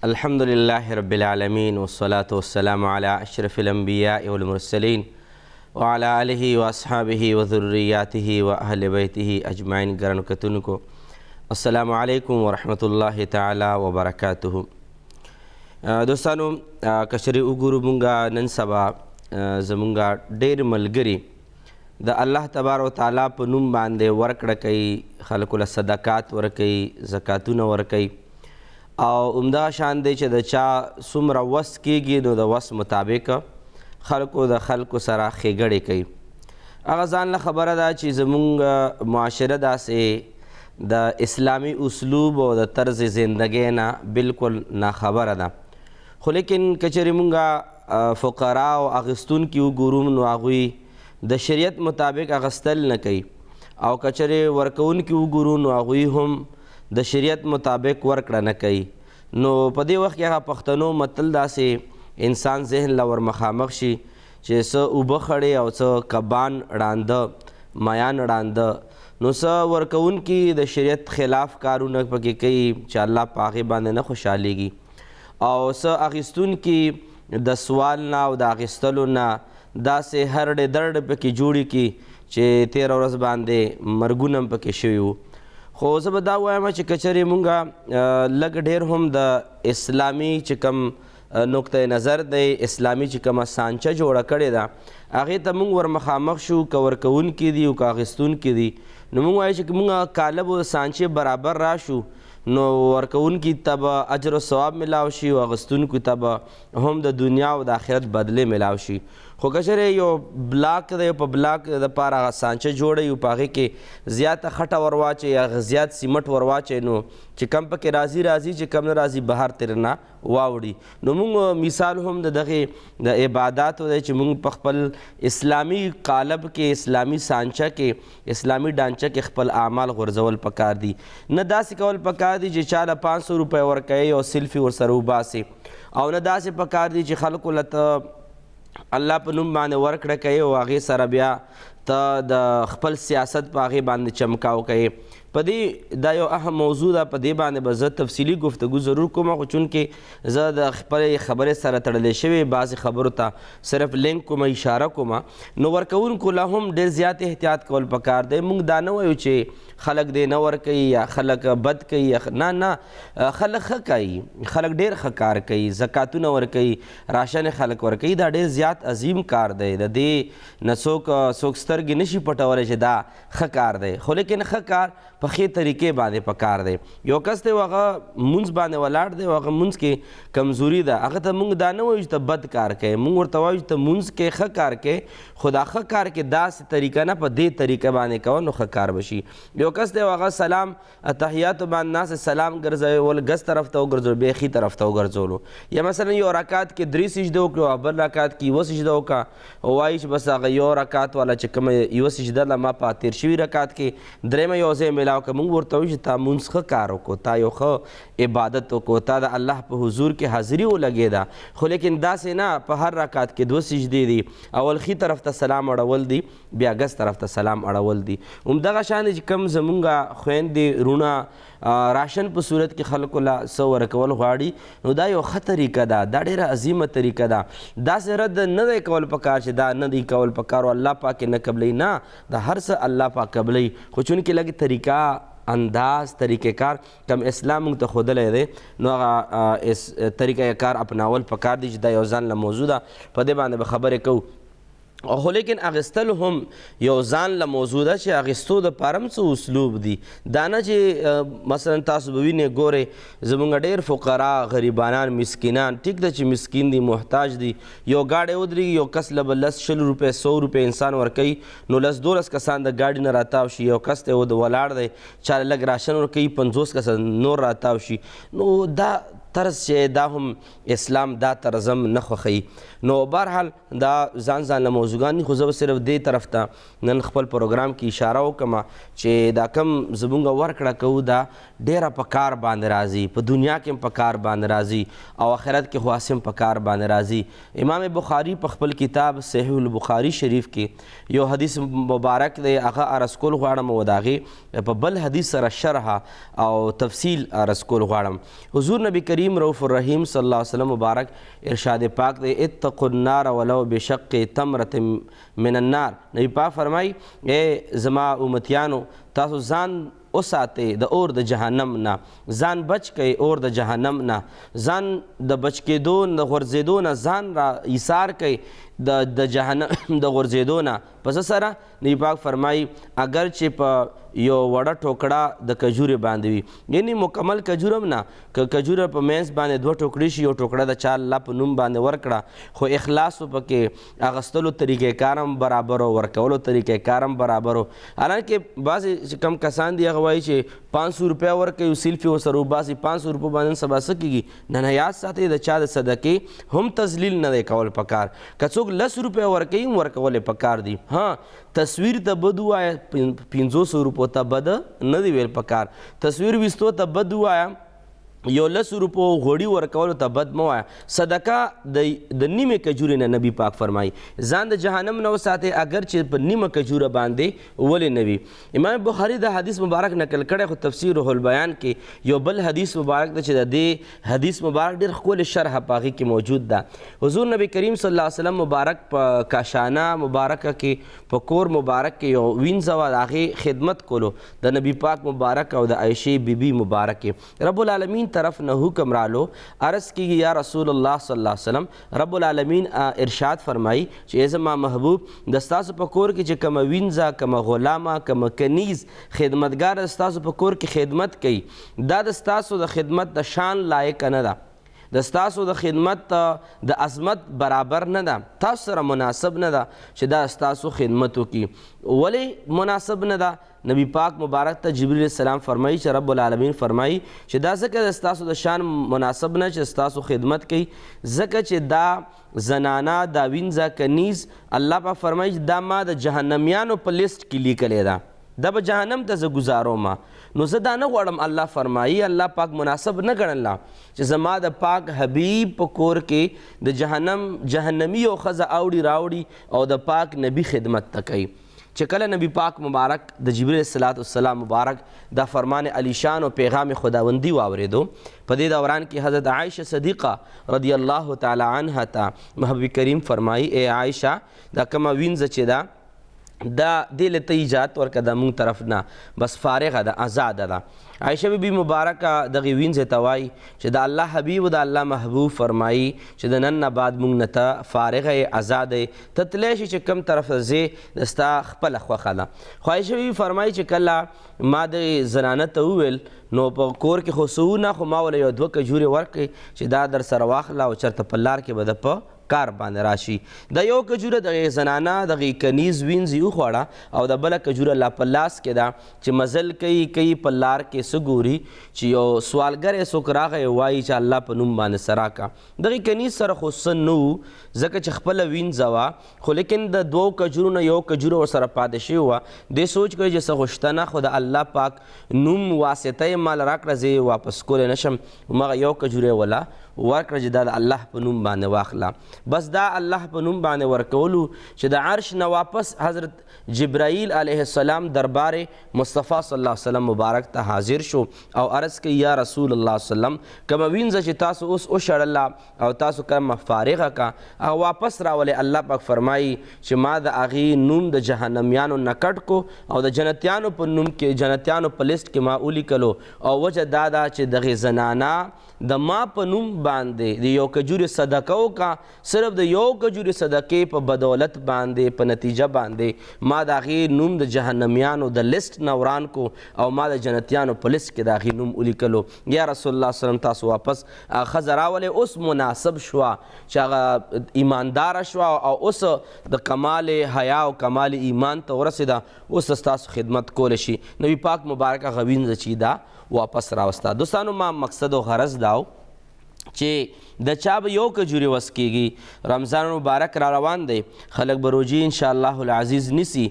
الحمد لله رب العالمين والصلاة والسلام على أشرف الأنبياء والمرسلين وعلى آله وأصحابه وذرياته وأهل بيته أجمعين گرانو کتونکو السلام علیکم ورحمۃ اللہ تعالی وبرکاتہ. دوستانو کچری وګورو مونږه نن سبا زمونږه ډېر ملګري د الله تبارک وتعالی په نوم باندې ورکړه کوي، خلکو له صدقات ورکوي، زکاتونه ورکوي او همدغه شان دی چې د چا څومره وس کیږي نو د وس مطابق خلکو د خلکو سره ښېګړې کوي. هغه ځان له خبره ده چې زمونږ معاشره داسې د اسلامی اسلوب او د طرز زندګۍ نه بالکل ناخبره ده، خو لیکن کچرې مونږه فقرا او اغستونکي وګورو نو هغوی د شریعت مطابق اغستل نه کوي، او کچرې ورکوونکي وګورو نو هغوی هم د شریعت مطابق ورکړه نه کوي. نو په دې وخت کې هغه پښتنو متل داسې انسان ذهن له ور مخامخ شي چې څه اوبه خړې او څه کبان ړانده میان ړانده، نو څه ورکوونکي د شریعت خلاف کارونه پکې کوي چې الله په هغې باندې نه خوشحالیږي، او څه اخیستونکي د سوال نه او د اخیستلو نه داسې هرډې درډې پکې جوړې کړي چې تېره ورځ باندې مرګونه هم پکې شوي وو. خو زه به دا وایم چې کچرې مونږه لږ ډېر هم د اسلامي چې کوم نقطه نظر دی، اسلامي چې کومه سانچه جوړه کړې ده هغې ته مونږ ور مخامخ شو، که ورکوونکي دي او که اخیستونکي دي، نو مونږ وایو چې مونږ کالب او سانچې برابر راشو نو ورکوونکي ته به اجر و ثواب ملاو شي او اخیستونکو ته به هم د دنیا او د آخرت بدلې ملاو شي. خو کچرې یو بلاک دی، په بلاک دپاره هغه سانچه جوړوي او په هغې کې زیاته خټه ور واچوي یا زیات سیمټ ور واچوي، نو چې کم پکې راځي چې کم نه راځي بهر ترې نه واوړي. نو موږ مثال هم د دغې د عباداتو دی چې موږ په خپل اسلامي قالب کې، اسلامي سانچه کې، اسلامي ډانچه کې خپل اعمال غورځول پکار دي، نه داسې کول پکار دي چې چا له 500 روپۍ ورکوي او سیلفي ورسره وباسي، او نه داسې پکار دي چې خلکو له الله په نوم باندې ورکړه کوي او هغې سره بیا ته د خپل سیاست په هغې باندې چمکاو کوي. په دې دا یو اهم موضوع ده، په دې باندې به زه تفصیلي گفتگو ضرور کوم، خو چونکې زه د خپلې خبرې سره تړلې شوې بعضې خبرو ته صرف لینک کوم، اشاره کوم، نو ورکوونکو له هم ډېر زیات احتیاط کول پکار دی. موږ دا نه وایو چې خلک دې نه ورکوي یا خلک بد کوي، نه خلک ښه کوي، خلک ډېر ښه کار کوي، زکاتونه ورکوي، راشن خلک ورکوي، دا ډېر زیات عظیم کار دی، د دې نه څوک سترګې نشي پټولی چې دا ښه کار دی، خو لیکن ښه کار په ښې طریقې باندې پکار دی. یو کس دی هغه مونځ باندې ولاړ دی، هغه مونځ کې کمزوري ده، هغه ته موږ دا نه وایو چې ته بد کار کوې، موږ ورته وایو چې ته مونځ کې ښه کار کوې، خو دا ښه کار کې داسې طریقه نه، په دې طریقه باندې کوه نو ښه کار به شي. یو کس دی هغه سلام اتحیاتو باندې ناست سلام ګرځول ګز طرف ته وګرځول، بیا ښي طرف ته وګرځولو، یا مثلا یو رکعت کې 3 سجده وکړو او بل رکعت کې 1 سجده وکړه، وایي چې بس هغه یو رکعت والا چې کومه 1 سجده ده ما په تېر شوي رکعت کې درېیمه یو ځای میلاو کړه. موږ ورته وایو چې تا مونځ ښه کار وکړو، تا یو ښه عبادت وکړو، تا د الله په حضور کې حاضري ولګېده، خو لیکن داسې نه په هر رکعت کې 2 سجدې دي، اول ښي طرف ته سلام اړول دي، بیا ګز طرف ته سلام اړول دي. همدغه شان چې کوم زمونږ خویندې رونه راشن په صورت کې خلکو له څه ورکول غواړي، نو دا یو ښه طریقه ده، دا ډېره عظیمه طریقه ده. داسې رد نه دی کول پکار چې دا نه دی کول پکار او الله پاک نه قبلوي، نه د هر څه الله پاک قبلوي، خو چونکې لږ طریقه انداز طریقې کار کم اسلام موږ ته ښودلی دی، نو هغه طریقه کار اپناول پکار دی چې دا یو ځان له موضوع ده، په دې باندې به خبرې کوو. خو لیکن اغستل هم یو ځان له موضوع ده چې اغستو دپاره هم څه اسلوب دي، دا نه چې مثلا تاسو به وینئ ګورئ زمونږ ډېر فقرا غریبانان مسکینان، ټیک ده چې مسکین دي محتاج دي، یو گاډی ودرېږي یو کس له به 10 روپۍ 100 روپۍ انسان ورکوي، نو 10-12 کسان د گاډي نه راتاو شي، یو کس دی ولاړ دی چا لږ راشن ورکوي 50 کسه نور راتاو شي، نو دا طرز چې دا هم اسلام دا طرز هم نه خوښوي. نو بهرحال دا ځان له موضوعګان دي، خو زه به صرف دې طرف ته نن خپل پروګرام کې اشاره وکړم چې دا کم زمونږ ورکړه کوو دا ډېره په کار باندې راځي، په دنیا کې هم په کار باندې راځي او آخرت کې خو هسې هم په کار باندې راځي. امام بخاري په خپل کتاب صحیح البخاري شریف کې یو حدیث مبارک دی، هغه عرض کول غواړم او د هغې په بل حدیث سره شرح او تفصیل عرض کول غواړم. حضور نبی کریم کریم رؤوف الرحیم صلی الله علیه وسلم مبارک ارشاد پاک دی اتقوا النار ولو بشق تمرة من النار. نبی پاک فرمای اے زما امتیانو تاسو ځان وساتئ د اور د جهنم نه، ځان بچ کئ اور د جهنم نه، ځان د بچ کېدو د غورځېدو نه ځان را ایثار کئ د جهنم د غورځېدو نه. پس سره نبی پاک فرمایي اگر چې په یو وړه ټوکړه د کجورې باندې وي، یعنی مکمل کجور هم نه، که کجوره په منځ باندې دوه ټوکړې شي، یو ټوکړه د چا الله په نوم باندې ورکړه، خو اخلاص پکې اغستلو طریقې کار هم برابر و، ورکولو طریقې کار هم برابر و. حالانکې بعضې چې کم کسان دي هغه وایي چې 500 روپیه ورکوي، سیلفي ورسره وباسي، 500 روپیو باندې سبا څه کېږي؟ نه یاد ساتئ د چا د صدقې هم تذلیل نه دی کول پکار. که څوک 10 روپیه ورکوي هم ورکول پکار دي. تصویر ته بد ووایه، 500 روپو ته بد نه دی ویل پکار. تصویر ویستو ته بد ووایه، یو 10 روپو غوړي ورکولو ته بد مه وایه. صدقه د نیمې کجورې نه نبي پاک فرمایي ځان د جهنم نه وساتئ، اگر چې په نیمه کجوره باندې ولې نه وي. امام بخاري د حدیث مبارک نقل کړی، خو تفسیر روح البیان کې یو بل حدیث مبارک ده چې د دې حدیث مبارک ډېر ښکلې شرح په هغې کې موجود ده. حضور نبی کریم صلی الله علیه وسلم مبارک په کاشانه مبارکه کې په کور مبارک کې یو وینځه وه، د هغې خدمت کولو د نبی پاک مبارک او د عایشې بیبي مبارکې. رب العالمین طرف نه حکم رالو، عرض کیږي یا رسول الله صلی الله علیه وسلم، رب العالمین ارشاد فرمایي چې زما محبوب د ستاسو په کور کې چې کومه وینځه، کومه غلامه، کومه کنیز خدمتګار د ستاسو په کور کې خدمت کوي، دا د ستاسو د خدمت د شان لایق نه ده، د ستاسو د خدمت د عظمت برابر نه ده، تاسو سره مناسب نه ده چې دا ستاسو خدمت وکړي. ولې مناسب نه ده؟ نبی پاک مبارک ته جبریل السلام فرمایي چې رب العالمین فرمایي چې دا ځکه د ستاسو د شان مناسب نه چې ستاسو خدمت کوي، ځکه چې دا زنانه، دا وینځه، کنیز، الله پاک فرمایي چې دا ما د جهنمیانو په لیست کې لیکلی ده، دا به جهنم ته زه ګزاروم. نو زه دا نه غواړم، الله فرمایي الله پاک مناسب نه ګڼله چې زما د پاک حبیب په کور کې د جهنمي یو ښځه اوړي راوړي او د پاک نبی خدمت ته کوي. چې کله نبی پاک مبارک د جبریل صلوات والسلام مبارک دا فرمان علیشان او پیغام خداوندی واورېدو، په دې دوران کې حضرت عائشه صدیقه رضی الله تعالی عنها ته محبوب کریم فرمایي ای عائشه دا کومه وینځه چې ده دا دې له ته اجازت ورکړه د مونږ طرف نه، بس فارغه ده، آزاده ده. عایشه بیبي مبارکه دغې وینځې ته وایي چې د الله حبیب او د الله محبوب فرمایي چې د نن نه بعد مونږ نه ته فارغه یې، آزاده یې، ته تللی شي چې کوم طرف ته ځې د ستا خپله خوښه ده. خو عایشه بیبي فرمایي چې کله ما دغې زنانه ته وویل نو په کور کې خو څه ونه، خو ما وله یو 2 کجورې ورکړې چې دا در سره واخله او چېرته په لار کې به د په کار باندې راشي. د یو کجوره دغې زنانه دغې کنیز وینځي وخوړه او د بله کجوره لا په لاس کې ده چې مزل کوي په لار کې څه ګوري چې یو سوالګر یې څوک راغی وایي چې الله په نوم باندې څه راکړه. دغې کنیز سره خو څه نه وو ځکه چې خپله وینځه وه، خو لیکن د 2 کجورو نه یو کجوره ورسره پاتې شوې وه. دې سوچ کوي چې څه خو شته نه، خو د الله پاک نوم واسطه یې مال راکړه، زه یې واپس کولی نه شم. همغه یو کجوره یې وله ورکړه چې دا د الله په نوم باندې واخله. بس دا الله په نوم باندې ورکولو چې د عرش نه واپس حضرت جبرائیل علیه السلام دربار مصطفی صلی الله علیه وسلم مبارک ته حاضر شو او عرض کوي یا رسول الله صلی الله علیه وسلم کومه وینځه چې تاسو اوس وشړله او تاسو کومه فارغه کا هغه واپس راولې. الله پاک فرمایي چې ما د هغې نوم د جهنمیانو نه کټ کو او د جنتیانو په نوم کې جنتیانو په لیست کې ما ولیکلو، او وجه دا ده چې دغې زنانه د ما په نوم باندې د یو کجورې صدقه وکړه، صرف د یو کجورې صدقې په بدولت باندې په نتیجه باندې ما د هغې نوم د جهنمیانو د لیست نه وران کو او ما د جنتیانو په لیست کې د هغې نوم ولیکلو. یا رسول الله صلی الله علیه وسلم تاسو واپس ښځه راولئ، اوس مناسب شوه چې هغه ایمانداره شوه او اوس د کمال حیا او کمال ایمان ته ورسېده، اوس ستاسو خدمت کولی شي. نبی پاک مبارک هغه وینځه چې دا واپس راوسته. دوستانو ما مقصد و غرض داو چې د چا به یو کجورې وس کېږي، رمضان مبارک را روان دی، خلک به روجې انشاءالله العزیز نیسي،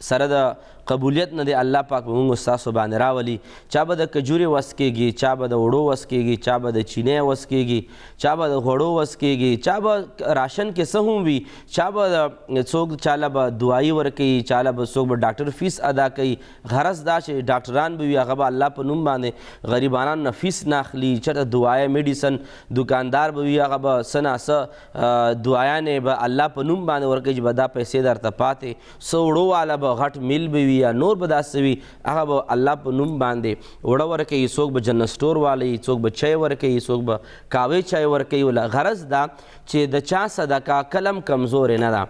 سره د قبولیت نه دی الله پاک به موږ ستاسو باندې راولي. چا به د کجورې وس کېږي، چا به د وړو وس کېږي، چا به د چینې وس کېږي، چا به د غوړو وس کېږي، چا به راشن کې څه هم وي، چا به څوک چاله به دعایي ورکوي، چاله به څوک به ډاکټر فیس ادا کوي. غرض دا چې ډاکټران به وي هغه به الله په نوم باندې غریبانان نه فیس نه اخلي. چېرته دعایه میډیسن دکاندار به وي هغه به څه ناڅه دعایانې به الله په نوم باندې ورکوي چې به دا پیسې درته پاتې. څه وړو والا به غټ میل به وي یا نور به داسې وي هغه به الله په نوم باندې وړه ورکوي. څوک به جنرل سټور والی، څوک به چای ورکوي، څوک به کاوې چای ورکوي. غرض دا چې د چا صدقه کلم کمزورې نه ده.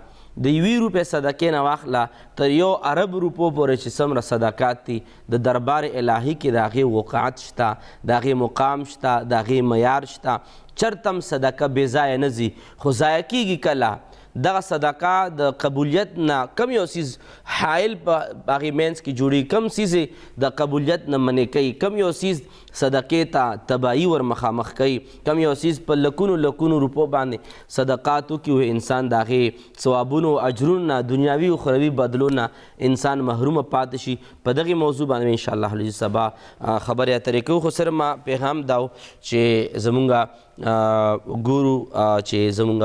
د 1 روپۍ صدقې نه واخله تر 1 ارب روپو پورې چې څومره صدقات دي د دربار الهي کې د هغې وقعت شته، د هغې مقام شته، د هغې معیار شته. چرته هم صدقه بې ځایه نه ځي خو ضایع کېږي کله. دغه صدقه د قبولیت نه کم یو څیز حایل په هغې منځ کې جوړي، کم څیز د قبولیت نه منې کوي، کم یو څیز صدقې ته تباهي ور مخامخ کوي، کم یو څیز په لکونو روپو باندې صدقات وکړي انسان د هغې ثوابونو اجرونو نه دنیاوي اخروي بدلو نه انسان محرومه پاتې شي. په دغې موضوع باندې انشاءالله سبا خبرې اترې کوو. خو صرف ما پیغام دا و چې زمونږ ګورو چې زمونږ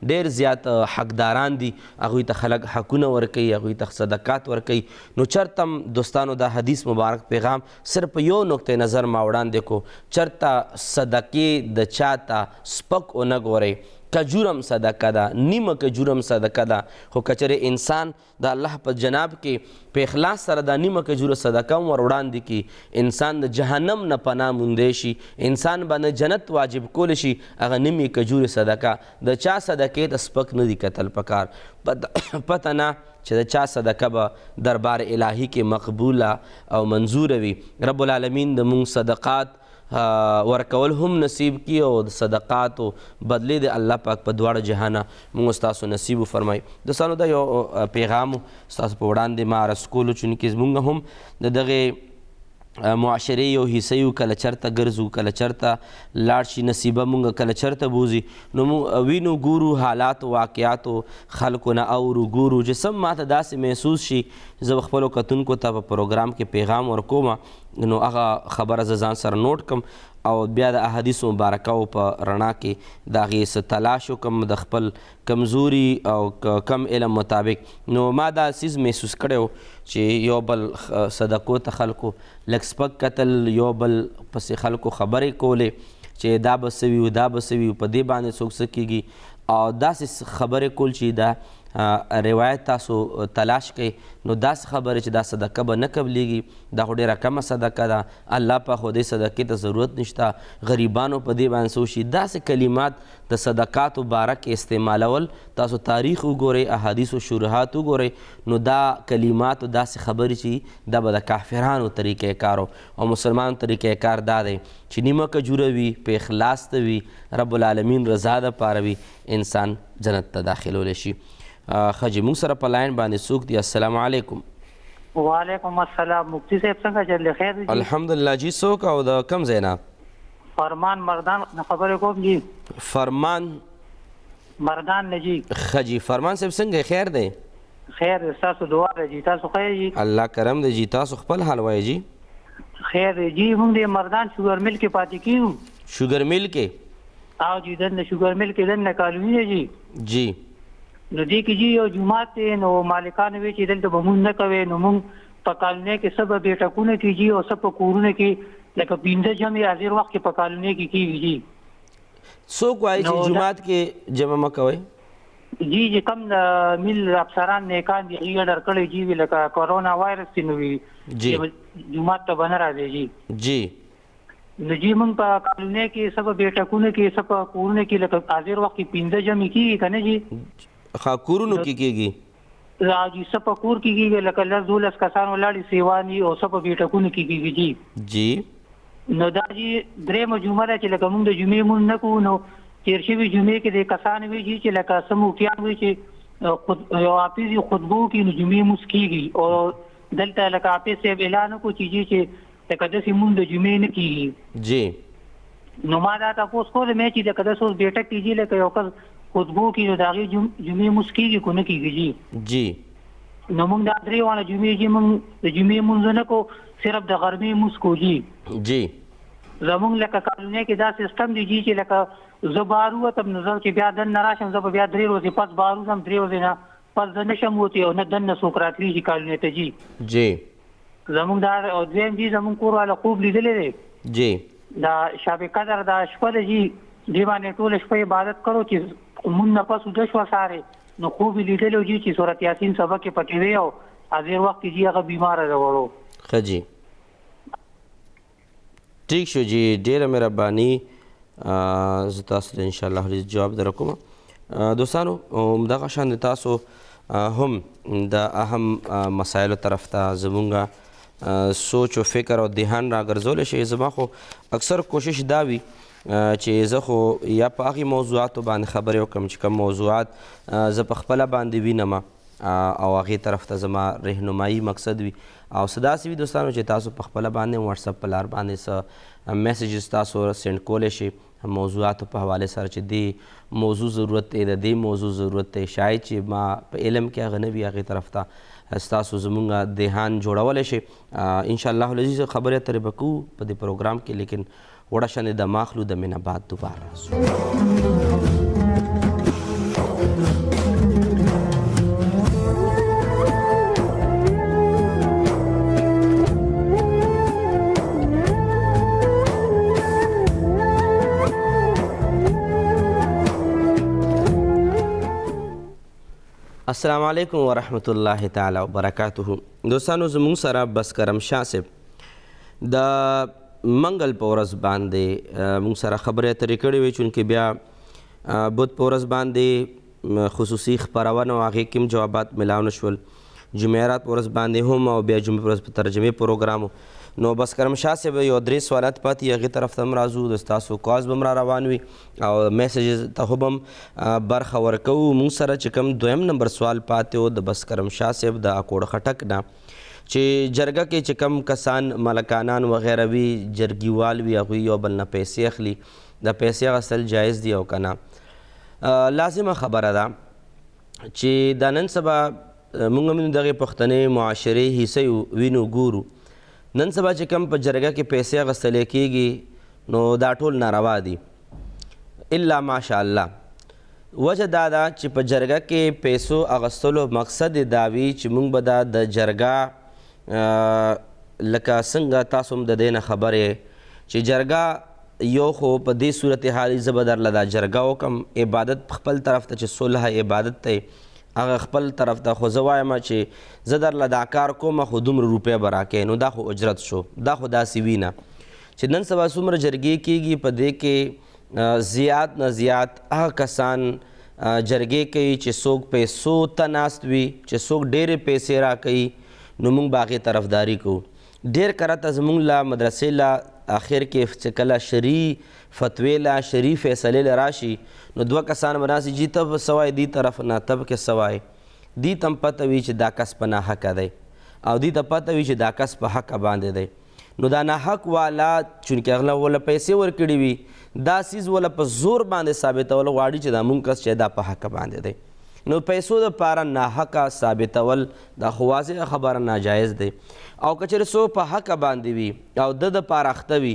ډېر زیات حقداران دي، هغوی ته خلک حقونه ورکوي، هغوی ته صدقات ورکوي. نو چرته هم دوستانو دا حدیث مبارک پیغام صرف په یو نقطه نظر ما وړاندې کو، چرته صدقې د چا ته سپک ونه ګورئ. کجورم صدقه ده، نیمه کجورم صدقه ده، خو کچرې انسان د الله په جناب کې په اخلاص سره دا نیمه کجوره صدقه هم ور وړاندې کړي، انسان د جهنم نه پناه موندی شي، انسان باندې جنت واجب کولی شي. هغه نیمې کجورې صدقه د چا صدقې ته سپک نه دي کتل پکار. پته نه چې د چا صدقه به دربار الهي کې مقبوله او منظوره وي. رب العالمین د مونږ صدقات ورکول هم نصیب کی او د صدقاتو بدلی د الله پاک په دواړه جهانه موږ ستاسو نصیب وفرمایي. دوستانو دا یو پیغام ستاسو په وړاندې ما عرض کولو چونکې زموږ هم د دغې معاشرې یو حصه یو، کله چرته ګرځو، کله چرته لاړ شي نصیبه مونږ کله چرته بوځي، نو موږ وینو ګورو حالاتو واقعاتو خلکو نه اورو ګورو چې سم ماته داسې محسوس شي زه به خپلو کتونکو ته په پروګرام کې پیغام ورکوم، نو هغه خبره زه ځان سره نوټ کم او بیا د احادیثو مبارکو په رڼا کې د هغې څه تلاش وکړم د خپل کمزوري او کم علم مطابق. نو ما دا څیز محسوس کړی و چې یو بل صدقو ته خلکو لږ سپک کتل، یو بل پسې خلکو خبرې کولې چې دا به څه وي دا به څه وي، په دې باندې څوک څه کېږي، او داسې خبرې کول چې دا روایت تاسو تلاش کوئ، نو داسې خبرې چې دا صدقه به نه قبلیږي، دا خو ډېره کمه صدقه ده، الله پاک خو دې صدقې ته ضرورت نشته، غریبانو په دې باندې څه وشي. داسې کلمات د صدقاتو باره کې استعمالول، تاسو تاریخ وګورئ، احادیث و شروحات وګورئ، نو دا کلمات و داسې خبرې چې دا به د کافرانو طریقې کار او مسلمانو طریقې کار دا دی چې نیمه کجوره وي، په اخلاص ته وي، رب العالمین رضا دپاره وي، انسان جنت ته داخلولی شي. خجی موږ سره په لاین باندې څوک دی؟ السلام علیکم. وعلیکم السلام. مفتی صاحب څنګه چل خیر دی؟ الحمدلله. جی څوک او د کم ځای نه؟ فرمان مردان خبرې کوم جی. فرمان مردان نه جی. خجی فرمان صاحب څنګه خیر دی؟ خیر دی، تاسو دعا ده جی. تاسو خیر جی؟ الله کرم دی جی. تاسو خپل حال وایي جی؟ خیر دی جی. موږ د مردان شوګر مل کې پاتې کیږو. شوګر مل کې؟ او جی دنه شوګر مل کې دنه کالونی دی جی. جی. نو دې کې جی یو جمعات دی، نو مالکان وی چې دلته به مونږ نه کوي، نو مونږ په کالونی کې څه به بیټکونه کې جی او څه په کورونه کې لکه پنځه جمع حاضر وخت کې په کالونی کې کېږي جی. څوک وایي چې جمعات کې جمع مه کوئ؟ جی چې کوم د مل افسران نیکان دي هغې ډر کړی جی، لکه کرونا وایرس دی نو وي جمعات ته به نه راځي جی. جی. نو جی مونږ په کالونی کې څه په بیټکونه کې څه په کورونه کې لکه حاضر وخت کې پنځه جمع کېږي که نه جی؟ کورونو کې کېږي؟ جی څه په کور کې کېږي، لکه 10-12 کسان ولاړې سیواني او څه په بیټکونو کې کېږي جی. جی. نو دا جی درېیمه جمعه ده چې لکه مونږ د جمعې مونږ نه کوو، نو تېر شوي جمعې کې د کسان وي جي چې لکه څه مفتیان وي چې یو حافظ خطبو کې نو جمعې مونځ کېږي، او دلته لکه حافظ صاحب اعلان وکړو چې جی چې لکه داسې مونږ د جمعې نه کېږي جی. نو ما دا تپوس کولی مې چې لکه داسې اوس بیټک کېږي لکه یو کس خطبو کې نو د هغې جمعې مونځ کېږي که نه کېږي جی؟ جی. نو موږ دا درې وانه جمعې چې موږ د جمعې مونځ نه کو صرف د غرمې مونځ کو جی زمونږ لکه کالونی کې دا سیستم دی جی چې لکه زه بهر ووتم نو زه چې بیا دننه راشم زه به بیا 3 ورځې پس بهر وځم 3 ورځې نه پس زه نشم وتی او نه دننه څوک راتلی شي کالونی ته جی زمونږ دا او دویم جی زمونږ کور والا خوب لیدلی دی جی دا شب قدر دا شپه ده جی دې باندې ټوله شپه عبادت کرو چې مونږ نه پس وده شوه سارې نو خوب یې لیدلی جی چې صورت یاسین سبق یې پکې وی او حاضر وخت کې جی هغه بیماره ده وړو ښه جی ٹھیک شو جی ډیره مهرباني زه تاسو ته انشاءالله جواب در کوم دوستانو همدغه شان د تاسو هم د اهم مسایلو طرف ته زمونږ سوچ و فکر او دهان راګرځولی شي زما خو اکثر کوشش دا وي چې زه خو یا په هغې موضوعاتو باندې خبرې وکړم چې کوم موضوعات زه په خپله باندې وینم او هغې طرف ته زما رهنمایي مقصد وي او څه داسې وي دوستانو چې تاسو په خپله باندې واټساپ په لار باندې څه میسیجز تاسو سینډ کولی شئ موضوعاتو په حواله سره چې دې موضوع ضرورت دی د دې موضوع ضرورت دی شاید چې ما په علم کې هغه نه وي هغې طرف ته ستاسو زمونږ دهان جوړولی شئ انشاءالله العزیز خبرې اترې به کوو په دې پروګرام کې لیکن وړه شانې د ماخلو د مینه بعد دوباره راسو السلام علیکم ورحمت الله تعالی وبرکاته دوستانو زموږ سره بسکرم شاه صاحب د منګل په ورځ باندې موږ سره خبرې اترې کړې وې چونکې بیا بود په ورځ باندې خصوصي خپرونه او هغې کې هم جوابات میلاو نه شول جمعرات په ورځ باندې هم او بیا جمعې په ورځ په ترجمې پروګرام نو بسکرم شاه صاحب یو 3 سوالات پاتې هغې طرف ته هم راځو د ستاسو کالز به هم را روان وي او میسیجز ته هم برخه ورکوو موږ سره چې کوم 2 نمبر سوال پاتې و د بسکرم شاه صاحب د اکوړ خټک نه چې جرګه کې چې کم کسان ملکانان وغیره وي جرګیوال وي هغوی یو بل نه پیسې اخلي د پیسې اخیستل جایز دي او که نه لازمه خبره ده چې دا نن سبا موږ هم دغې پښتنې معاشرې حصې وینو ګورو نن سبا چې کم په جرګه کې پیسې اخیستلی کېږي نو دا ټول ناروا دي الا ماشاءالله وجه دا ده چې په جرګه کې پیسو اخیستلو مقصد یې دا وي چې موږ به دا د جرګه لکه څنګه تاسو هم د دې نه خبر یې چې جرګه یو خو په دې صورت حال زه به درله دا جرګه وکړم عبادت خپل طرف ته چې صلح عبادت دی هغه خپل طرف ته خو زه وایم چې زه درله دا کار کوم خو دومره روپۍ به راکوې نو دا خو اجرت شو دا خو داسې وي نه چې نن سبا څومره جرګې کېږي په دې کې زیات نه زیات هغه کسان جرګې کوي چې څوک پیسو ته ناست وي چې څوک ډېرې پیسې راکوي نو موږ به هغې طرفداري کوو ډېر کرته زموږ له مدرسې له آخر کې چې کله شرعي فتوې له شرعي فیصلې له راشي نو 2 کسان به ناست جي ته به څه وایي دې طرف نه ته به کې څه وایې دې ته هم پته وي چې دا کس په ناحقه دی او دې ته پته وي چې دا کس په حقه باندې دی نو دا ناحق والا چونکې هغه وله پیسې ورکړي وي دا څیز وله په زور باندې ثابتول غواړي چې دا مونږ کس چې دا په حقه باندې دی نو پیسو دپاره ناحقه ثابتول دا خو واضحه خبره ناجایز دی او که چېرې څوک په حقه باندې وي او د دپاره اخته وي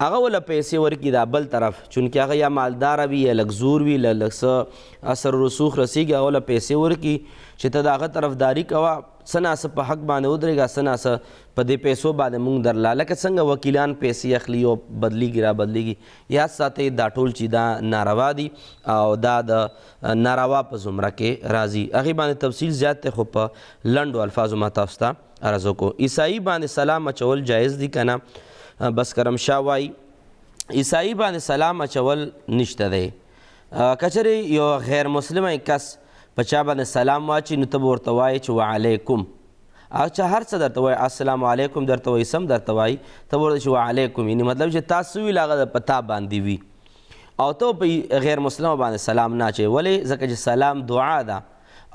هغه وله پیسې ورکړي دا بل طرف چونکې هغه یا مالداره وي یا لږ زور وي لږ څه اثر رسوخ رسیږي هغه وله پیسې ورکړي چې ته د هغه طرفداري کوه څه ناڅه په حق باندې ودرېږه څه ناڅه په دې پیسو باندې مونږ درله لکه څنګه وکیلان پیسې اخلي او بدلیږي را بدلیږي یاد ساتئ دا ټول چې دا ناروا دي او دا د ناروا په زمره کې راځي هغې باندې تفصیل زیات دی خو په لنډو الفاظو ما تاسو ته عرض وکړو عیسائی باندې سلام اچول جایز دي که نه بسکرم شاه وایي عیسائی باندې سلام اچول نشته دی که چېرې یو غیر مسلمه کس په چا باندې سلام واچي نو ته به ورته وایې چې وعلیکم هغه چا هر څه درته وایي السلام علیکم درته وایي سم درته وایي ته به ورته چې وعلیکم یعنې مطلب چې تا څه ویل هغه په تا باندې وي او ته په غیر مسلمه باندې سلام نه اچوې ولې ځکه چې سلام دعا ده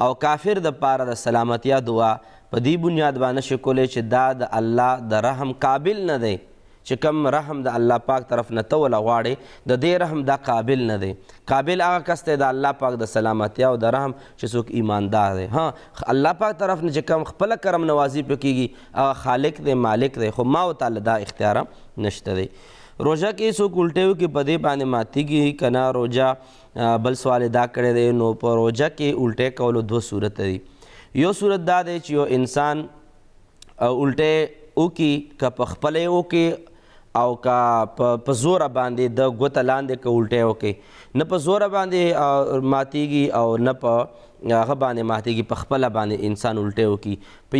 او کافر دپاره د سلامتیا دعا په دې بنیاد باندې شي کولی چې دا د الله د رحم قابل نه دی چې کم رحم د الله پاک طرف نه ته وله غواړې د دې رحم دا قابل نه دی. قابل هغه کس دی د الله پاک د سلامتیا او د رحم چې څوک ایماندار دی. الله پاک طرف نه چې کم خپله کرم نوازي پې کېږي هغه خالق دی، مالک دی، خو ما او تعالی دا اختیار نشته دی. روژه کې څوک الټیو کې په دې باندې ماتېږي که نه روژه بل سوال دا کړی دی. نو په روژه کې الټی کولو دوه صورت دی. یو صورت دا دی چې یو انسان الټی وکړي که په خپله یې وکړي او که په زوره باندې د ګوته لاندې که الټی وکړي، نه په زوره باندې ماتېږي او نه په هغه باندې ماتېږي، په خپله باندې انسان الټی وکړي. په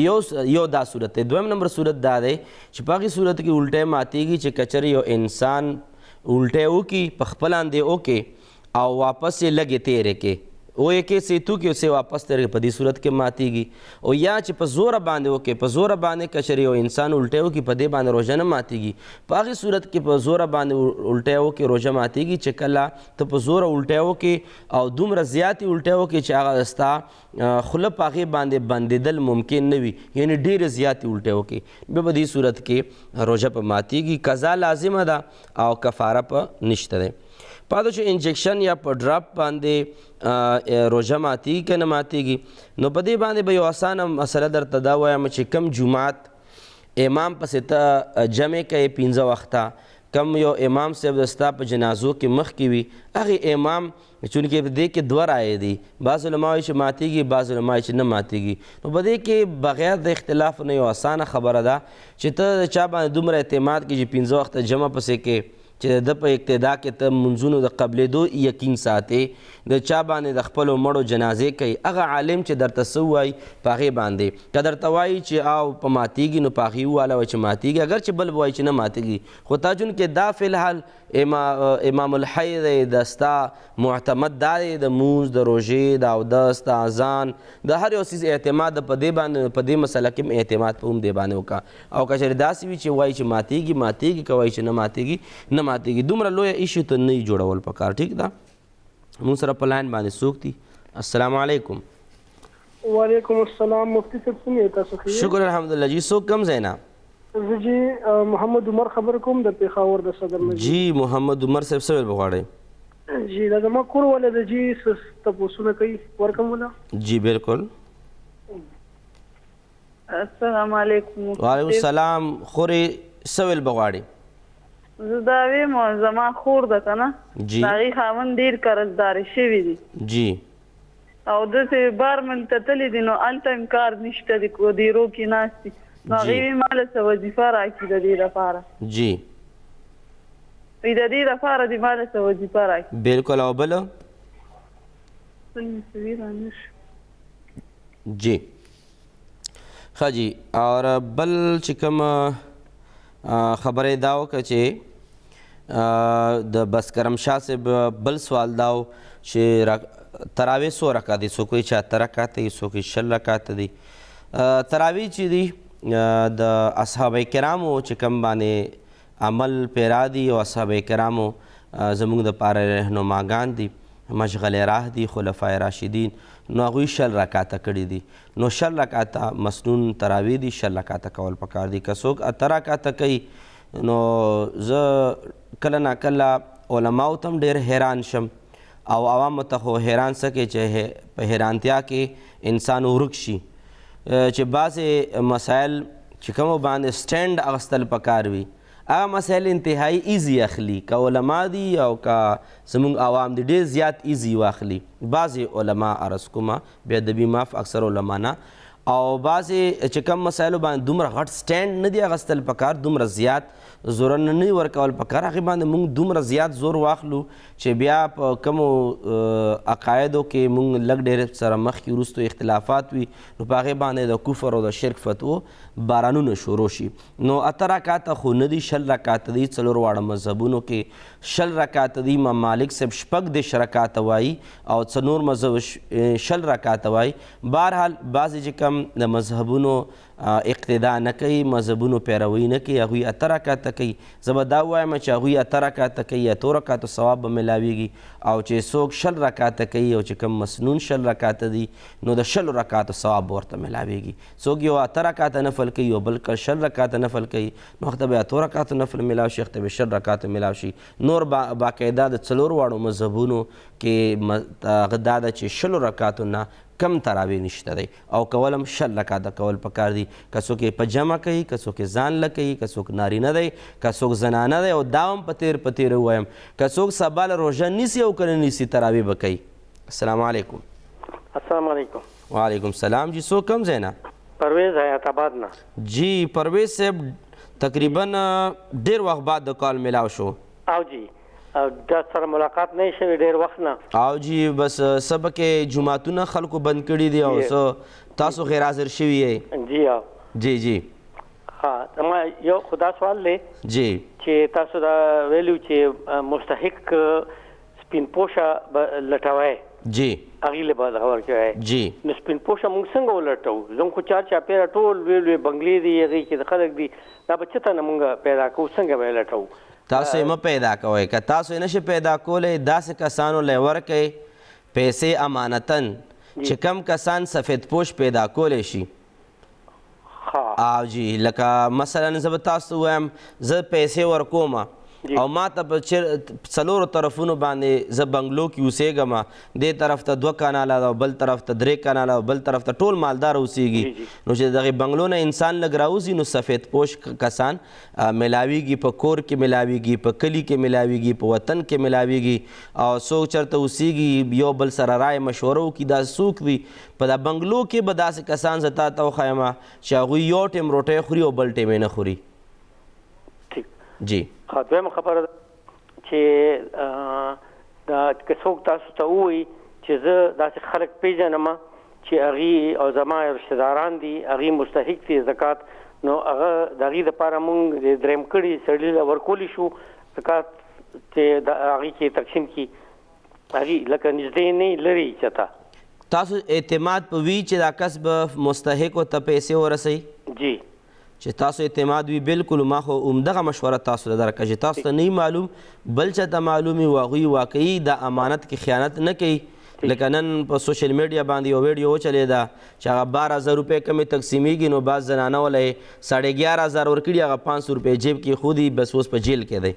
یو دا صورت دی. دویم نمبر صورت دا دی چې په هغې صورت کې الټی ماتېږي چې کچرې یو انسان الټی وکړي په خپله اندې وکړي او واپس یې لږې تیرې کړي وې کې سې تو کې اوسې واپس تیرې په دې صورت کې ماتېږي. او یا چې په زوره باندې وکړي، په زوره باندې کچرې یو انسان الټی وکړي په دې باندې روژه نه ماتېږي. په هغې صورت کې په زوره باندې الټی وکړي روژه ماتېږي چې کله ته په زوره الټی وکړي او دومره زیاتې الټی وکړي چې هغه ستا خوله په هغې باندې بندېدل ممکن نه وي، یعنې ډېرې زیاتې الټی وکړي، بیا په دې صورت کې روژه په ماتېږي. قضا لازمه ده او کفاره په نشته دی. پاتې چې انجکشن یا په ډراپ باندې روژه ماتېږي که نه ماتېږي، نو په دې باندې به یو اسانه مسله درته دا وایم چې کم جومات امام پسې ته جمع کوي 15 وخته، کم یو امام صاحب د ستا په جنازو کې مخکې وي، هغې امام چونکې په دې کې 2 رایې دي، بعض علما وایي چې ماتېږي، بعض علما وایي چې نه ماتېږي. نو په دې کې بغیر د اختلاف نه یو اسانه خبره ده چې ته د چا باندې دومره اعتماد کې چې 15 وخته جمع پسې کې چې د په ابتدا کې ته منځونو د قبلېدو یقین ساتې، د چا باندې د خپلو مړو جنازې کوي، هغه عالم چې درته څه ووایي په هغې باندې که درته وایي چې او په ماتېږي نو په هغې وواله وایي چې ماتېږي، اگر چې بل وایي چې نه ماتېږي. خو تا چونکې دا فی الحال امام الحی دی، د ستا معتمد دا دی د مونځ، د روژې، د اودس، د اذان، د هر یو څیز اعتماد په دې باندې، په دې مسله کې اعتماد په هم دې باندې وکړه. او که چېرې داسې وي چې وایي چې ماتېږي ماتېږي، که وایي چې نه ماتېږي نه ماتېږي. دومره لویه ایشو ته نه جوړول پکار. ټیک ده. مونږ سره په لاین باندې څوک دي؟ السلام علیکم. وعلیکم السلام. مفتی صاحب څنګه یې تاسو ښه؟ شکر الحمدلله. جی څوک کوم ځای نه؟ زه جی محمد عمر خبر کوم د پېښور د صدر نه. جی محمد عمر صاحب څه ویل غواړئ؟ جی دا زما کور والا د جی تپوسونه کوي ورکوم ولا؟ جی بالکل. السلام علیکم. وعلیکم السلام. خورې څه ویل به غواړئ؟ زه دا ویم زما خور ده که نه، جی د هغې خاوند ډېر قرضدارې شوي دي جی او داسې بار ملک ته تللی دي، نو هلته هم کار نشته دی، په دیرو کې ناست دي. نو هغې وی ما له څه وظیفه راکړي د دې لپاره. جی وی د دې لپاره دې ما له څه وظیفه راکړي. بالکل. او بله؟ جی ښه جی. اور بل چې کوم خبره دا وکړه چې د بسکرم شاه صاحب بل سوال دا و چې تراویح څو رکعت دي؟ څوک وایي چې 8 رکعت دي، څوک وایي 6 رکعت دي. تراویح چې دي د اصحابه کرامو چې کوم باندې عمل پیرا دي او اصحابه کرامو زموږ دپاره رهنماګان دي، مشغل راه دي، خلفای راشدین، نو هغوی 6 رکعته کړي دي. نو 6 رکعته مسنون تراویح دي، 6 رکعته کول پکار دي. که څوک 8 رکعته کوي نو زه کله ناکله علماو ته هم ډېر حیران شم او عوامو ته خو حیران څه کوي چې په حیرانتیا کې انسان ورک شي چې بعضې مسایل چې کومو باندې سټینډ اخیستل پکار وي هغه مسایل انتهایی ایزی اخلي، که علما دي او که زموږ عوام دي ډېر زیات ایزی واخلي. بعضې علما عرض کومه بې ادبي معاف، اکثر علما نه، او بعضې چې کوم مسایلو باندې دومره غټ سټینډ نه دی اخیستل پکار، دومره زیات زور نه ورکول پکار، هغې باندې موږ دومره زیات زور واخلو چې بیا په کومو عقایدو کې موږ لږ ډېر سره مخکې وروستو اختلافات وي، نو په هغې باندې د کفر او د شرک فتوو بارانونه شروع شي. نو 8 رکعته خو نه دي، 6 رکعته دي. 4 واړه مذهبونو کې 6 رکعته دي. امام مالک صاحب 14 رکعته وایي او څلور مذهب 6 رکعته وایي. بهرحال بعضې چې کوم کم د مذهبونو اقتدا نه کوي، مذهبونو پیروي نه کوي، هغوی 8 رکعته کوي. زه به دا ووایم چې هغوی 8 رکعته کوي، 8 رکعتو ثواب به میلاویږي. او چې څوک 20 رکعته کوي او چې کوم مسنون 20 رکعته دي نو د 20 رکعتو ثواب ورته میلاویږي. څوک یو 8 رکعته نفل کوي او بل 20 رکعته نفل کوي نو هغه ته به 8 رکعتو نفل میلاو شي، هغه ته به 20 رکعتو میلاو شي. نور باقاعده د 4 واړو مذهبونو کې هغه دا ده چې 20 رکعتو نه کم تراویح نشته دی او کول هم 20 رکعته کول پکار دي. که څوک یې په جمع کوي، که څوک یې ځان له کوي، که څوک نارینه دی، که څوک زنانه دی. او دا هم په تیر ووایم که څوک سبا له روژه نیسي او که نه نیسي تراویح به کوي. السلام علیکم. السلام علیکم. وعلیکم السلام. جی څوک کوم ځای نه؟ پرویز حیات آباد نه. جی پرویز صاحب تقریبا ډېر وخت بعد د کال میلاو شو. او جی دا سره ملاقات نه شوی ډېر وخت نه. او جی بس څه پکې جوماتونه خلکو بند کړي دي او څه تاسو غیر حاضر شوي یې؟ جی جی جی ها ما یو خدا سوال دی جی چې تاسو دا ویلو چې مستحق سپین پوشه لټوي جی هغې له به دغه ورکوي. جی نو سپین پوشه موږ څنګه ولټوو؟ زموږ خو چاپېره ټول لوی بنګلې دي، هغې کې د خلک دي، دا به چېرته نه موږ پیدا کوو؟ څنګه به یې لټوو؟ تاسو یې مه پیدا کوئ. که تاسو یې نشئ پیدا کولی داسې کسانو له یې ورکئ پیسې امانتن چې کم کسان سفید پوش پیدا کولی شي. او جی لکه مثلا زه به تاسو ته ووایم زه پیسې ورکوم او ما ته په 4 طرفونو باندې زه بنګلو کې اوسېږم، دې طرف ته 2 کاناله ده او بل طرف ته 3 کاناله او بل طرف ته ټول مالدار اوسېږي. نو چې دغې بنګلو نه انسان لږ راوځي نو سفید پوش کسان میلاویږي، په کور کې میلاویږي، په کلي کې میلاویږي، په وطن کې میلاویږي. او څوک چېرته اوسېږي یو بل سره رایې مشوره وکړي دا څوک وي. په دا بنګلو کې به داسې کسان زه تا ته وښیم چې هغوی یو ټیم روټۍ خوري او بل ټیم یې نه خوري. جی دویمه خبره ده چې دا که څوک تاسو ته ووایي چې زه داسې خلک پیژنم چې هغې او زما رشته داران دي هغې مستحق دي زکات، نو هغه د هغې دپاره مونږ د دریم کړي سړي له ورکولی شو زکات چې د هغې کې تقسیم کړي هغې لکه نږدې نه لري چېرته. تاسو اعتماد په وي چې دا کس به مستحقو ته پیسې ورسوي؟ جی چې تاسو اعتماد وي بالکل. ما خو همدغه مشوره تاسو له درکړه چې تاسو ته نه معلوم بل چا ته معلوم وي، هغوی واقعي د امانت کې خیانت نه کوي. لکه نن په سوشل میډیا باندې یو ویډیو وچلېده چې هغه 12,000 روپۍ کمې تقسیمیږي نو بعض زنانه وله یې 11,500 ورکړي، هغه 500 روپۍ جیب کې خودي بس اوس په جیل کې دی.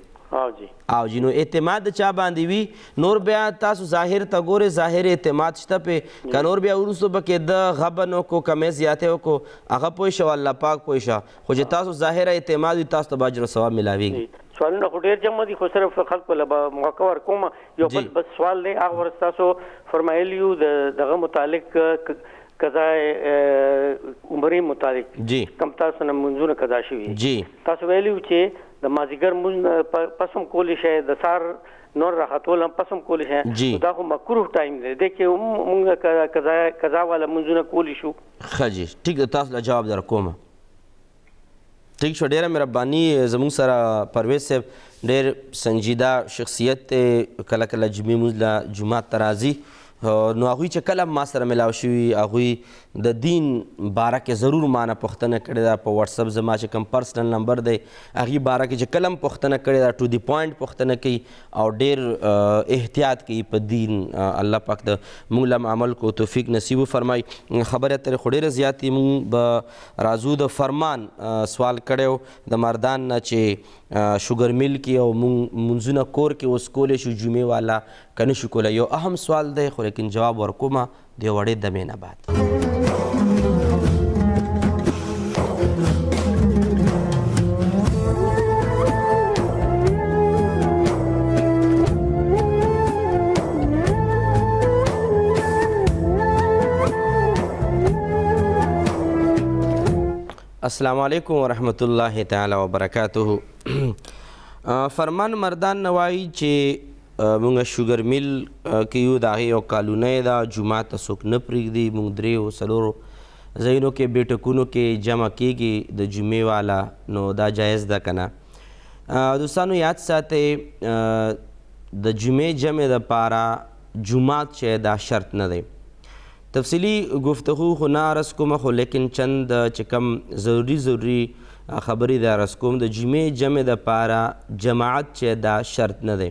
او جی نو اعتماد د چا باندې وي نور بیا تاسو ظاهر ته ګورئ، ظاهر اعتماد شته پې که نور بیا وروستو پکې د غبن وکړو کمې زیاتې وکړو هغه پوه شه الله پاک پوه شه، خو چې تاسو ظاهر اعتماد وي تاسو ته به اجر و ثواب میلاویږي. سوالونه خو ډېر جمع دي خو صرف خلکو له به موقع ورکوم. یو بل سوال دی هغه ورځ تاسو فرمایلي یو دغه متعلق قضا عمرې متعلق جی کم تاسو نه منځونه قضا شوي جی تاسو ویلي چې د مازدیګر مونځ پس هم کولی شئ، د سهار نور راختول هم پس هم کولی شئ. دا خو مکروه ټایم دی دی چې مونږ قضا والا منځونه کولی شو. ښه جی ټیک ده، تاسو له جواب در کوم. ټیک شو، ډېره مهرباني. زموږ سره پرویز صاحب ډېر سنجیده شخصیت دی، کله کله جمعې مونځ له جومات ته راځي نو هغوی چې کله ما سره میلاو شوي هغوی د دین باره کې ضرور ما نه پوښتنه کړې ده. په واتساپ زما چې کوم پرسنل نمبر دی هغې باره کې چې کله هم پوښتنه کړې ده ټو دی پوینټ پوښتنه کوي او ډېر احتیاط کوي په دین. الله پاک د موږ له عمل کو توفیق نصیب وفرمایي. خبرې اترې خو ډېرې زیاتې موږ به راځو د فرمان سوال کړی د مردان نه چې شوګر میل کې او موږ منځونه کور کې اوس کولی شو جمعې والا که نه شو کولی. یو اهم سوال دی خو لیکن جواب ورکومه د یو وړې دمې نه بعد. السلام علیکم ورحمت الله تعالی وبرکاته. فرمان مردان نوایي چې مونږ شوګر میل کې یو د هغې یو کالونی ده، جومات ته څوک نه پرېږدي، مونږ 3 و 4 ځایونو کې بیټکونو کې جمع کېږي د جمعې والا، نو دا جایز ده که نه؟ دوستانو یاد ساتئ د جمعې جمع دپاره جومات چې دا شرط نه دی. تفصیلی گفتگو خو نه عرض کومه خو لیکن چند چې کوم ضروري خبرې د عرض کوم د جمعې جمع دپاره جماعت چې دا شرط نه دی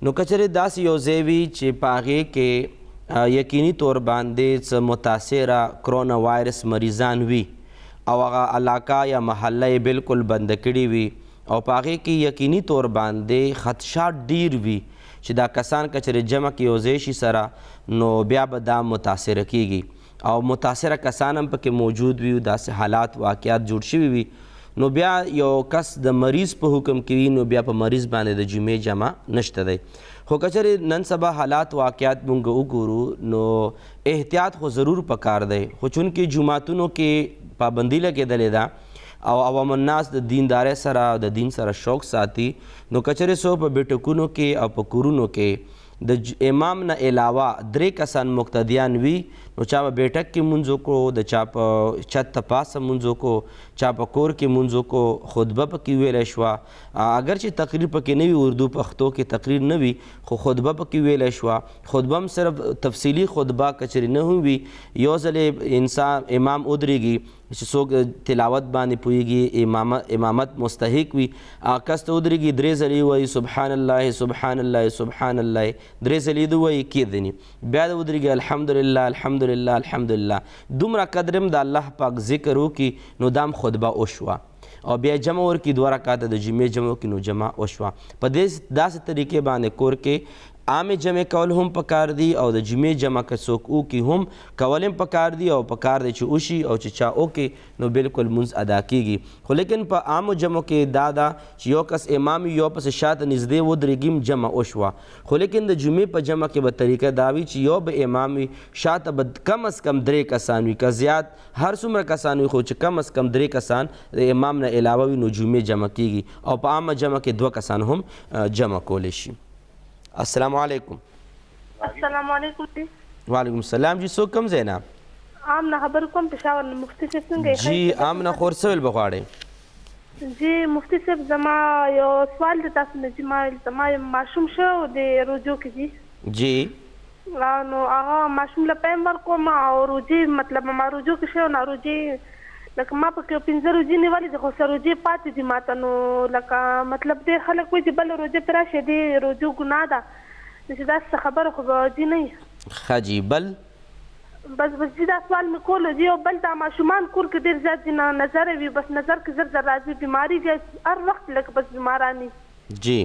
نو که چېرې داسې یو ځای وي چې په هغې کې یقیني طور باندې څه متاثره کرونا وایرس مریضان وي او هغه علاقه یا محله یې بالکل بنده کړي وي او په هغې کې یقیني طور باندې خدشات ډیر وي چې دا کسان که چېرې جمع کې یو ځای شي سره نو بیا به دا متاثره کیږي او متاثره کسان هم پکې موجود وي داسې حالات واقعات جوړ شوي وي نو بیا یو کس د مریض په حکم کې وي نو بیا په مریض باندې د جمعې جمع نشته دی خو که چېرې نن سبا حالات واقعات مونږ وګورو نو احتیاط خو ضرور پکار دی خو چونکې جوماتونو کې پابندي لګېدلې ده او عوام الناس د دیندارۍ سره د دین سره شوق ساتي نو که چېرې څوک په بیټکونو کې او په کورونو کې د امام نه علاوه 3 کسان مقتدیان وي نو چا په بیټک کې مونځ وکړو د چا په چت ته پاسه مونځ وکړو چا په کور کې مونځ وکړو خطبه پکې ویلی شوه اگر چې تقریر پکې نه وي اردو پښتو کې تقریر نه وي خو خطبه پکې ویلی شوه خطبه هم صرف تفصیلي خطبه که چېرې نه هم وي یو ځل انسان امام ودرېږي چې څوک تلاوت باندې پوهېږي امامت مستحق وي کس ته ودرېږي 3 ځلې وایي سبحان الله سبحان الله سبحان الله 3 ځلې د وایي کېدني بیا د ودرېږي الحمدلله الحمدلله الحمدلله دومره قدر هم د الله پاک ذکر وکړي نو دا هم خطبه وشوه او بیا جمع ورکړي 2 رکعاته د جمعې جمع وکړي نو جمع وشوه په داسې طریقې باندې کور کې عام جمع کول هم پکار دي او د جمعې جمع که څوک وکړي هم کول هم پکار دي او پکار دی چې وشي او چې چا وکړي نو بالکل مونځ ادا کیږي خو لیکن په عامو جمعو کې دا ده چې یو کس امام یو پسې شاته نږدې ودرېږي هم جمع وشوه خو لیکن د جمعې په جمع کې به طریقه دا وي چې یو به امام وي شاته به کم از کم 3 کسان وي که زیات هر څومره کسان وي خو چې کم از کم 3 کسان د امام نه علاوه وي نو جمعې جمع کیږي او په عامه جمع کې 2 کسان هم جمع کولی شي السلام علیکم السلام علیکم جی وعلیکم السلام جی څوک کوم ځای نه آمنه خبر کوم پېښور نه مفتي صاحب څنګه جی آمنه خور څه ویل بغواړئ جی مفتي صاحب زما یو سوال دی تاسو نه چې زما یو ماشوم شو د روجو کې جی نو هغه ماشوم له پیم ورکوم او روجې مطلب ما روجو کې شو نو روجې لکه ما پکې 15 روجې نیولې دي خو سره روجې پاتې دي ماته نو لکه مطلب ډېر خلک وایي چې بله روجه پرې راشي دې روجو ګناه ده چې داسې خبره خو به دي نه وي ښه جی بل بس جی دا سوال مې کولو جی او بل دا ماشومان کور کې ډېر زیات دي نظر وي بس نظر کې زر زر راځي بیماري دي هر وخت لکه بس بیماران وي جی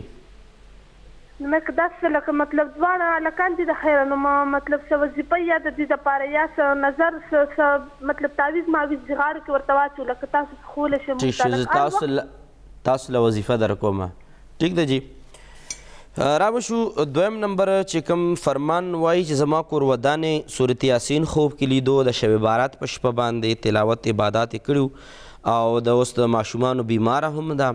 نو مې که داسې لکه مطلب دواړه هلکان دي د خیره نو مطلب څه وظیفه یا د دې دپاره یا څه نظر څه مطلب تعویض معویض غاړه کې ورته واچو لکه تاسو خولی شئ ټیک شو زه تاسو له وظیفه در کومه ټیک ده جی را شو دویم نمبر چې کوم فرمان وایي چې زما کور ودانې صورت یاسین خوب کې لیدو د شب بارات په شپه باندې تلاوت عبادات یې کړي او د اوس د ماشومانو بیماره هم ده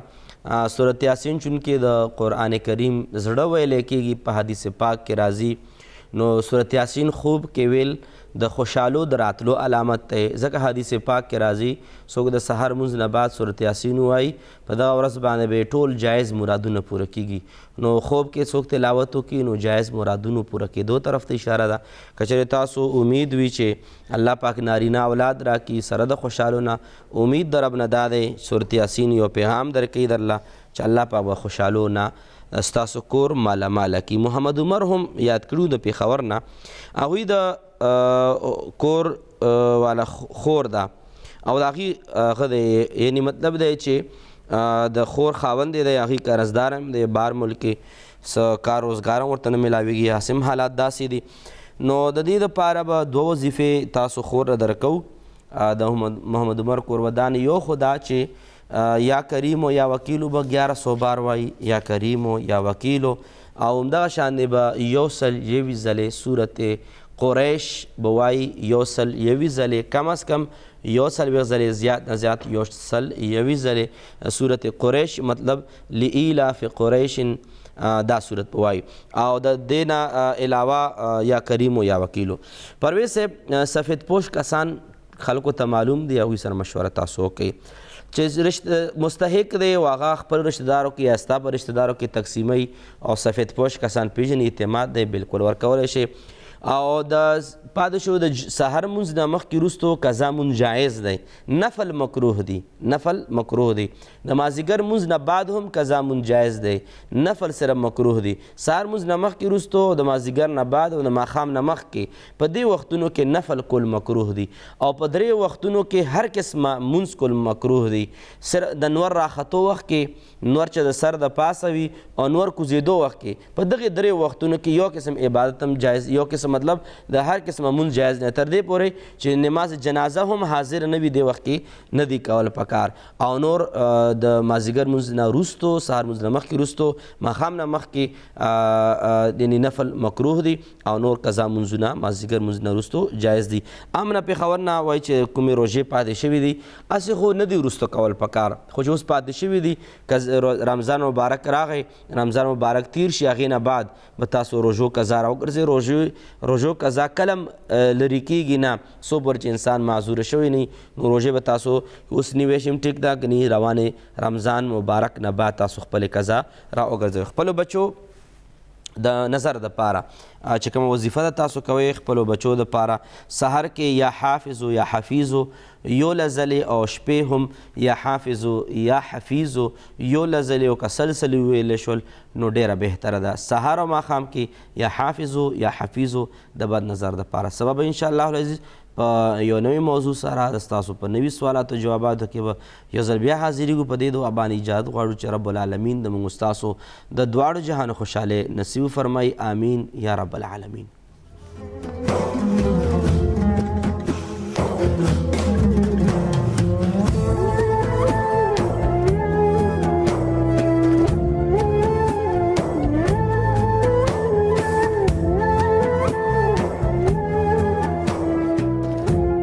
صورت یاسین چونکې د قرآن کریم زړه ویلی کېږي په حدیث پاک کې راځي نو صورت یاسین خوب کې ویل د خوشحالو د راتلو علامت دی ځکه حدیث پاک کې راځي څوک د سحر مونځ نه بعد صورت یاسین ووایي په دغه ورځ باندې به ټول جایز مرادونه پوره کیږي نو خوب کې څوک تلاوت وکړي نو جایز مرادونو پوره کېدو طرف ته اشاره ده که چېرې تاسو امید وي چې الله پاک نارینه اولاد راکړي سره د خوشحالو نه امید د رب نه دا دی صورت یاسین یو پیغام درکوي درله چې الله پاک به خوشحالو نه ستاسو کور مالاماله کي محمد عمر هم یاد کړو د پېښور نه هغوی د کور والا خور ده او د هغې ښه دی یعنې مطلب دی چې د خور خاوند دی هغې قرضدار هم دی بار ملک کې څه کار روزګار هم ورته نه میلاویږي حاسم حالات داسې دي نو د دې دپاره به 2 وظیفې تاسو خور له درکو د محمد عمر کور ودان یو خو دا چې یا کریمو یا وکیلو به 1100 بار وایي یا کریمو یا وکیلو او همدغه شانې به 101 ځلې صورت قریش به وایي 101 ځلې کم از کم 140 ځلې زیات نه زیات 101 ځلې صورت قریش مطلب لإیلاف قریش دا صورت به وایي او د دې نه علاوه یا کریمو یا وکیلو پرویز صاحب سفید پوش کسان خلکو ته معلوم دی هغوی سره مشوره تاسو وکړئ چې مستحق دی او هغه خپل رشتهدارو کې یا ستا په رشتهدارو کې تقسیموي او سفید پوش کسان پیژني اعتماد دی بالکل ورکولی شي او د پاتې شو د سحر مونځ نه مخکې وروستو قضا مونځ جایز دی، نفل مکروه دی، نفل مکروه دی. د مازدیګر مونځ نه بعد هم قضا مونځ جایز دی، نفل سره مکروه دی. سحر مونځ نه مخکې وروستو د مازدیګر نه بعد او د ماښام نه مخکې په دې وختونو کې نفل کول مکروه دی. او په درې وختونو کې هر قسمه مونځ کول مکروه دی. د نور راختو وخت کې، نور چې د سر د پاسه وي او نور کوزېدو وخت کې، په دغې درې وختونو کې یو قسم عبادت هم جایز، یو قسم مطلب د هر قسمه مونځ جایز نه، تر دې پورې چې نماز جنازه هم حاضر نه وي دې وخت کې نه دی کول پکار. او نور د مازدیګر مونځ نه وروستو، سهار مونځ نه مخکې وروستو، ماښام نه مخکې یعنې نفل مکروه دی. او نور قضا مونځونه مازدیګر مونځ نه وروستو جایز دي. امنه پېښور نه وایي چې کومې روژې پاتې شوي دي هسې خو نه دی وروسته کول پکار، خو چې اوس پاتې شوي دي رمضان مبارک راغی، رمضان مبارک تیر شي، هغې نه بعد به تاسو روژو قضا راوګرځئ. روژو قضا کله لرې کېږي نه، څو پورې چې انسان معذوره شوی نه وي، نو روژې به تاسو اوس نیوی شي ټیک ده، که نه روانې رمضان مبارک نه بعد تاسو خپلې قضا راوګرځئ. خپلو بچو د نظر دپاره چې کومه وظیفه ده تاسو کوئ خپلو بچو دپاره، سحر کې یا حافظو یا حفیظو یولس ځلې او شپې هم یا حافظو یا حفیظو یولس ځلې او که سل ځلې وویلی شول نو ډیره بهتره ده. سحر او ماښام کې یا حافظو یا حفیظو د بد نظر دپاره. سبا به انشاءالله العزیز په یو نوې موضوع سره د ستاسو په نوي سوالاتو جواباتو کې به یو ځل بیا حاضرېږو. په دې دعا باندې اجازت غواړو چې رب العالمین د موږ ستاسو د دواړو جهانو خوشحالۍ نصیب فرمایي. آمین یا رب العالمین.